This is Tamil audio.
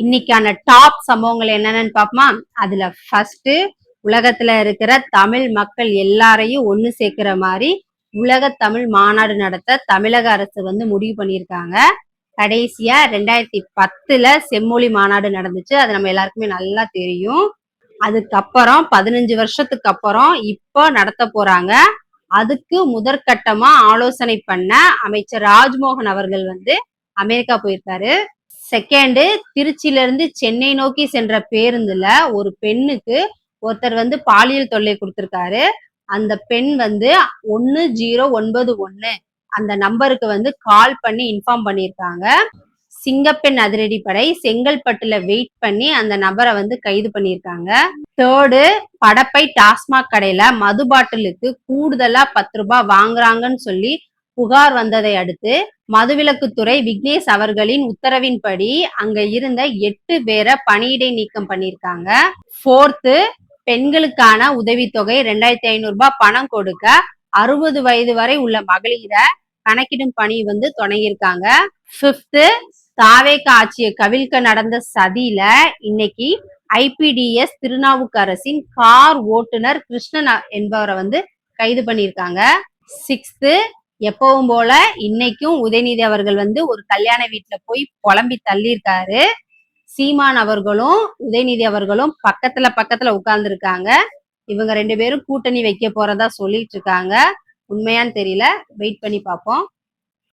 இன்னைக்கான டாப் சம்பவங்கள் என்னென்னு பாப்போமா? அதுல ஃபர்ஸ்ட், உலகத்துல இருக்கிற தமிழ் மக்கள் எல்லாரையும் ஒண்ணு சேர்க்கிற மாதிரி உலக தமிழ் மாநாடு நடத்த தமிழக அரசு முடிவு பண்ணியிருக்காங்க. கடைசியா 2010 செம்மொழி மாநாடு நடந்துச்சு. அது நம்ம எல்லாருக்குமே நல்லா தெரியும். அதுக்கப்புறம் 15 வருஷத்துக்கு அப்புறம் இப்போ நடத்த போறாங்க. அதுக்கு முதற்கட்டமா ஆலோசனை பண்ண அமைச்சர் ராஜ்மோகன் அவர்கள் அமெரிக்கா போயிருக்காரு. செகண்ட், திருச்சியில இருந்து சென்னை நோக்கி சென்ற பேருந்துல ஒரு பெண்ணுக்கு ஒருத்தர் பாலியல் தொல்லை கொடுத்திருக்காரு. அந்த பெண் 1091 அந்த நம்பருக்கு கால் பண்ணி இன்ஃபார்ம் பண்ணியிருக்காங்க. சிங்கப்பெண் அதிரடிப்படை செங்கல்பட்டுல வெயிட் பண்ணி அந்த நபரை கைது பண்ணியிருக்காங்க. தேர்டு, படப்பை டாஸ்மாக் கடையில மது பாட்டிலுக்கு கூடுதலா 10 ரூபாய் வாங்குறாங்கன்னு சொல்லி புகார் வந்ததை அடுத்து மதுவிலக்குத்துறை விக்னேஷ் அவர்களின் உத்தரவின்படி அங்க இருந்த 8 பேரை பணியிடை நீக்கம் பண்ணியிருக்காங்க. ஃபோர்த்து, பெண்களுக்கான உதவித்தொகை 2500 ரூபாய் பணம் கொடுக்க 60 வயது வரை உள்ள மகளிரை கணக்கிடும் பணி தொடங்கியிருக்காங்க. ஃபிஃப்த்து, தாவேக ஆட்சியை கவிழ்க்க நடந்த சதியில இன்னைக்கு ஐபிடிஎஸ் திருநாவுக்கரசின் கார் ஓட்டுநர் கிருஷ்ணன் என்பவரை கைது பண்ணியிருக்காங்க. சிக்ஸ்த்து, எப்பவும் போல இன்னைக்கும் உதயநிதி அவர்கள் ஒரு கல்யாண வீட்டுல போய் புலம்பி தள்ளியிருக்காரு. சீமான் அவர்களும் உதயநிதி அவர்களும் பக்கத்துல உட்கார்ந்து இருக்காங்க. இவங்க 2 பேரும் கூட்டணி வைக்க போறதா சொல்லிட்டு இருக்காங்க. உண்மையான்னு தெரியல, வெயிட் பண்ணி பார்ப்போம்.